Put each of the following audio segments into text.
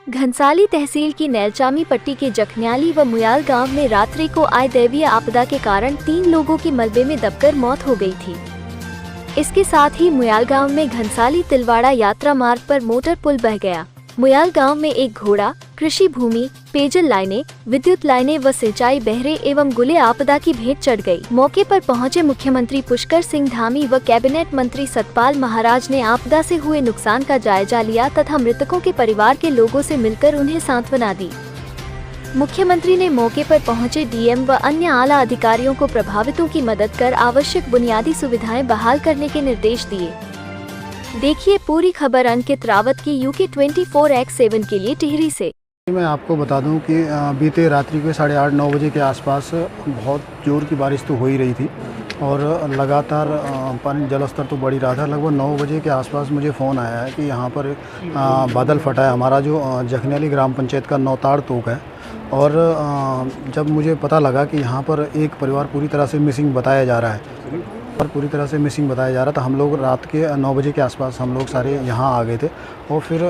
घनसाली तहसील की नैलचामी पट्टी के जखन्याली व मुयाल गांव में रात्रि को आए दैवीय आपदा के कारण 3 लोगों की मलबे में दबकर मौत हो गई थी। इसके साथ ही मुयाल गांव में घनसाली तिलवाड़ा यात्रा मार्ग पर मोटर पुल बह गया। मुयाल गांव में एक घोड़ा, कृषि भूमि, पेयजल लाइनें, विद्युत लाइनें व सिंचाई बहरे एवं गुले आपदा की भेंट चढ़ गई। मौके पर पहुंचे मुख्यमंत्री पुष्कर सिंह धामी व कैबिनेट मंत्री सतपाल महाराज ने आपदा से हुए नुकसान का जायजा लिया तथा मृतकों के परिवार के लोगों से मिलकर उन्हें सांत्वना दी। मुख्यमंत्री ने मौके पर पहुंचे डीएम व अन्य आला अधिकारियों को प्रभावितों की मदद कर आवश्यक बुनियादी सुविधाएं बहाल करने के निर्देश दिए। देखिए पूरी खबर अंकित रावत की UK 24x7 के लिए टिहरी से। मैं आपको बता दूं कि बीते रात्रि के 8:30-9 बजे के आसपास बहुत जोर की बारिश तो हो ही रही थी और लगातार पानी जल स्तर तो बढ़ ही रहा था। लगभग 9 बजे के आसपास मुझे फ़ोन आया है कि यहाँ पर बादल फटा है। हमारा जो जखन्याली ग्राम पंचायत का नौताड़ तोक है और जब मुझे पता लगा कि यहाँ पर एक परिवार पूरी तरह से मिसिंग बताया जा रहा है तो हम लोग रात के 9 बजे के आसपास हम लोग सारे यहाँ आ गए थे और फिर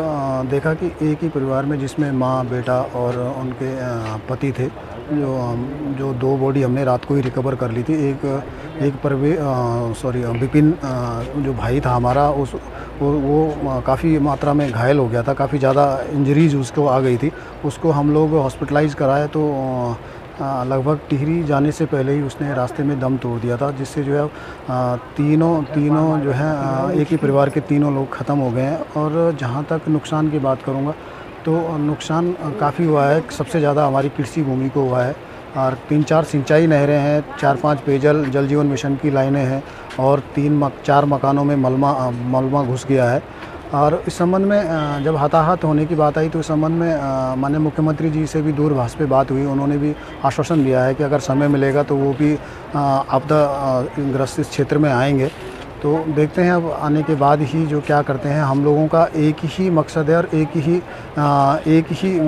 देखा कि एक ही परिवार में जिसमें माँ, बेटा और उनके पति थे, जो 2 बॉडी हमने रात को ही रिकवर कर ली थी। एक विपिन जो भाई था हमारा, वो काफ़ी मात्रा में घायल हो गया था, काफ़ी ज़्यादा इंजरीज उसको आ गई थी। उसको हम लोग हॉस्पिटलाइज कराए तो लगभग टिहरी जाने से पहले ही उसने रास्ते में दम तोड़ दिया था, जिससे जो है तीनों जो है एक ही परिवार के 3 लोग ख़त्म हो गए हैं। और जहाँ तक नुकसान की बात करूँगा तो नुकसान काफ़ी हुआ है। सबसे ज़्यादा हमारी कृषि भूमि को हुआ है और 3-4 सिंचाई नहरें हैं, 4-5 पेयजल जल जीवन मिशन की लाइनें हैं और 4 मकानों में मलबा घुस गया है। और इस संबंध में जब हताहत होने की बात आई तो इस संबंध में माननीय मुख्यमंत्री जी से भी दूरभाष पे बात हुई। उन्होंने भी आश्वासन दिया है कि अगर समय मिलेगा तो वो भी आपदा ग्रस्त क्षेत्र में आएंगे। तो देखते हैं अब आने के बाद ही जो क्या करते हैं। हम लोगों का एक ही मकसद है और एक ही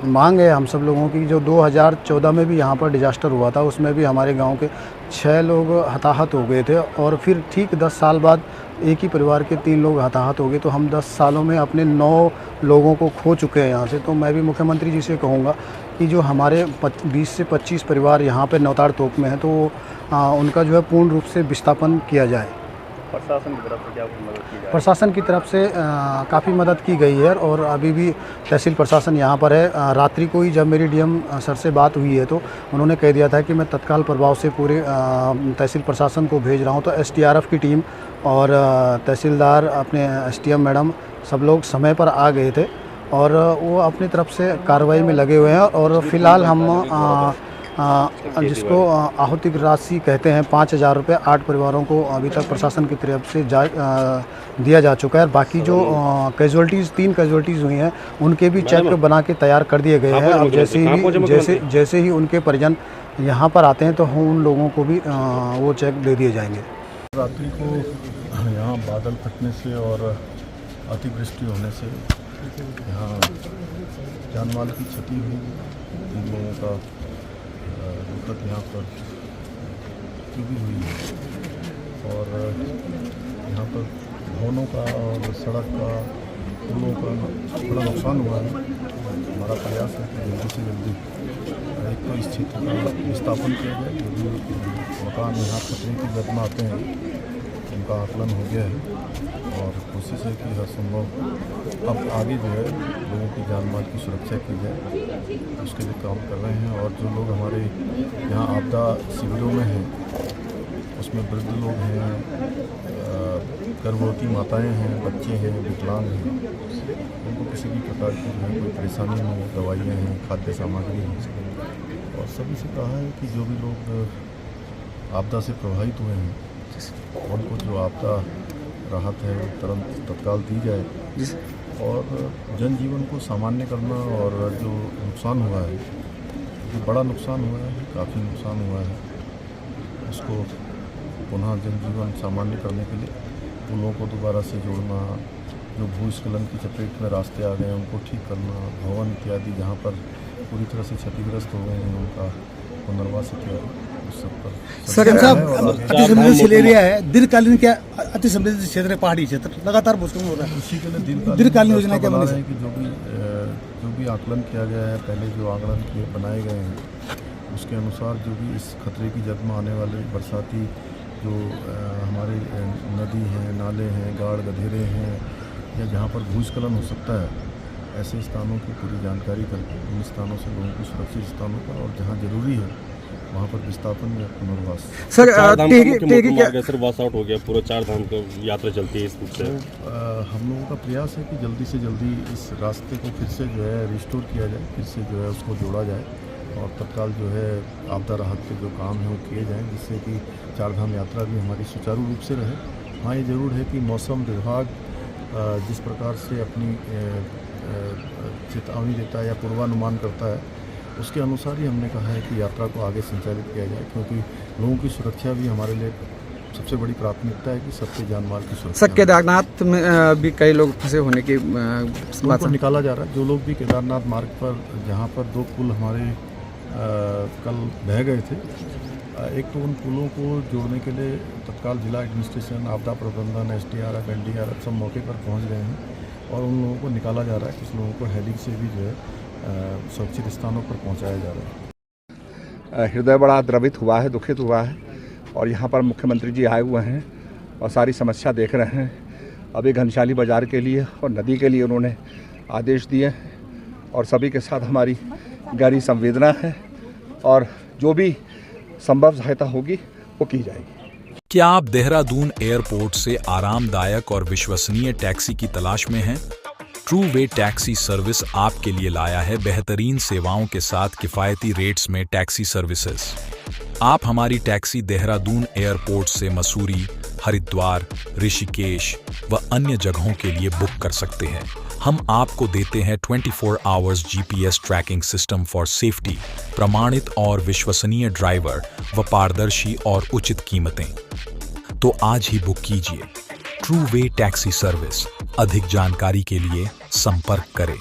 मांग है हम सब लोगों की। जो 2014 में भी यहाँ पर डिजास्टर हुआ था, उसमें भी हमारे गांव के 6 लोग हताहत हो गए थे और फिर ठीक 10 साल बाद एक ही परिवार के 3 लोग हताहत हो गए। तो हम 10 सालों में अपने 9 लोगों को खो चुके हैं यहाँ से। तो मैं भी मुख्यमंत्री जी से कहूँगा कि जो हमारे 20 से 25 परिवार यहाँ पे नौताड़ तोक में हैं तो उनका जो है पूर्ण रूप से विस्थापन किया जाए। प्रशासन की तरफ से क्या मदद की जाए? प्रशासन की तरफ से काफ़ी मदद की गई है और अभी भी तहसील प्रशासन यहाँ पर है। रात्रि को ही जब मेरी डीएम सर से बात हुई है तो उन्होंने कह दिया था कि मैं तत्काल प्रभाव से पूरे तहसील प्रशासन को भेज रहा हूँ। तो SDRF की टीम और तहसीलदार, अपने STM मैडम, सब लोग समय पर आ गए थे और वो अपनी तरफ से कार्रवाई में लगे हुए हैं। और फिलहाल हम जिसको आहुति राशि कहते हैं 5,000 रुपये 8 परिवारों को अभी तक प्रशासन की तरफ से दिया जा चुका है। बाकी जो कैजुअल्टीज़ 3 कैजुअल्टीज़ हुई हैं उनके भी चेक बना के तैयार कर दिए गए हैं। और जैसे ही उनके परिजन यहाँ पर आते हैं तो उन लोगों को भी वो चेक दे दिए जाएंगे। रात्रि को यहाँ बादल फटने से और अतिवृष्टि होने से यहाँ जानमाल की क्षति हुई। 3 लोगों का दुखद यहाँ पर मृत्यु भी हुई है और यहाँ पर भवनों का और सड़क का, पुलों का बड़ा नुकसान हुआ है। हमारा प्रयास है कि जल्दी से जल्दी एक तो इस क्षेत्र का विस्थापन किया जाए। जो भी मकान यहाँ खतरे की जद में आते हैं उनका आकलन हो गया है और कोशिश है कि हर संभव अब आगे जो है लोगों की जान माल की सुरक्षा की जाए, उसके लिए काम कर रहे हैं। और जो लोग हमारे यहाँ आपदा शिविरों में हैं उसमें वृद्ध लोग हैं, गर्भवती माताएं हैं, बच्चे हैं, विकलांग हैं, उनको किसी भी प्रकार की जो है कोई परेशानी नहीं, दवाइयाँ हैं, खाद्य सामग्री है। और सभी से कहा है कि जो भी लोग आपदा से प्रभावित हुए हैं उनको जो आपदा राहत है वो तुरंत तत्काल दी जाए और जनजीवन को सामान्य करना। और जो नुकसान हुआ है, जो बड़ा नुकसान हुआ है, काफ़ी नुकसान हुआ है, उसको पुनः जनजीवन सामान्य करने के लिए पुलों को दोबारा से जोड़ना, जो भूस्खलन की चपेट में रास्ते आ गए उनको ठीक करना, भवन इत्यादि जहाँ पर पूरी तरह से क्षतिग्रस्त हो गए हैं उनका पुनर्वास इत्यादि उस सब पर। सर साहब, अति संवेदनशील एरिया है, दीर्घकालीन क्या अति संवेदनशील क्षेत्र है, पहाड़ी क्षेत्र, लगातार भूस्खलन हो रहा है। उसी के लिए दीर्घकालीन योजना क्या बना है कि जो भी भी आकलन किया गया है, पहले जो आकलन बनाए गए हैं उसके अनुसार जो भी इस खतरे की जद में आने वाले बरसाती जो हमारे नदी हैं, नाले हैं, गाड़ गधेरे हैं या जहाँ पर भूस्खलन हो सकता है, ऐसे स्थानों की पूरी जानकारी करके उन स्थानों से लोगों को सुरक्षित स्थानों पर और जहाँ जरूरी है वहाँ पर विस्थापन या पुनर्वास। सर सर वास आउट हो गया, पूरा 4 धाम का यात्रा चलती है इस रूट से। हम लोगों का प्रयास है कि जल्दी से जल्दी इस रास्ते को फिर से जो है रिस्टोर किया जाए, फिर से जो है उसको जोड़ा जाए और तत्काल जो है आपदा राहत के जो काम हैं वो किए जाएँ, जिससे कि 4 धाम यात्रा भी हमारी सुचारू रूप से रहे। हाँ, ये ज़रूर है कि मौसम विभाग जिस प्रकार से अपनी चेतावनी देता है या पूर्वानुमान करता है, उसके अनुसार ही हमने कहा है कि यात्रा को आगे संचालित किया जाए, क्योंकि लोगों की सुरक्षा भी हमारे लिए सबसे बड़ी प्राथमिकता है कि सबके जान माल की सुरक्षा। सर, केदारनाथ में भी कई लोग फंसे होने की बात निकाला जा रहा है। जो लोग भी केदारनाथ मार्ग पर, जहाँ पर 2 पुल हमारे कल बह गए थे, एक तो उन पुलों को जोड़ने के लिए तत्काल जिला एडमिनिस्ट्रेशन, आपदा प्रबंधन, SDRF, NDRF सब मौके पर पहुँच गए हैं और उन लोगों को निकाला जा रहा है। कुछ लोगों को हेली से भी जो है सुरक्षित स्थानों पर पहुंचाया जा रहा है। हृदय बड़ा द्रवित हुआ है, दुखित हुआ है और यहाँ पर मुख्यमंत्री जी आए हुए हैं और सारी समस्या देख रहे हैं। अभी घनशाली बाज़ार के लिए और नदी के लिए उन्होंने आदेश दिए और सभी के साथ हमारी गहरी संवेदना है और जो भी संभव सहायता होगी वो की जाएगी। क्या आप देहरादून एयरपोर्ट से आरामदायक और विश्वसनीय टैक्सी की तलाश में हैं? ट्रू वे टैक्सी सर्विस आपके लिए लाया है बेहतरीन सेवाओं के साथ किफ़ायती रेट्स में टैक्सी सर्विसेज। आप हमारी टैक्सी देहरादून एयरपोर्ट से मसूरी, हरिद्वार, ऋषिकेश व अन्य जगहों के लिए बुक कर सकते हैं। हम आपको देते हैं 24 hours GPS tracking system for safety, प्रमाणित और विश्वसनीय ड्राइवर व पारदर्शी और उचित कीमतें। तो आज ही बुक कीजिए ट्रू वे टैक्सी सर्विस। अधिक जानकारी के लिए संपर्क करें।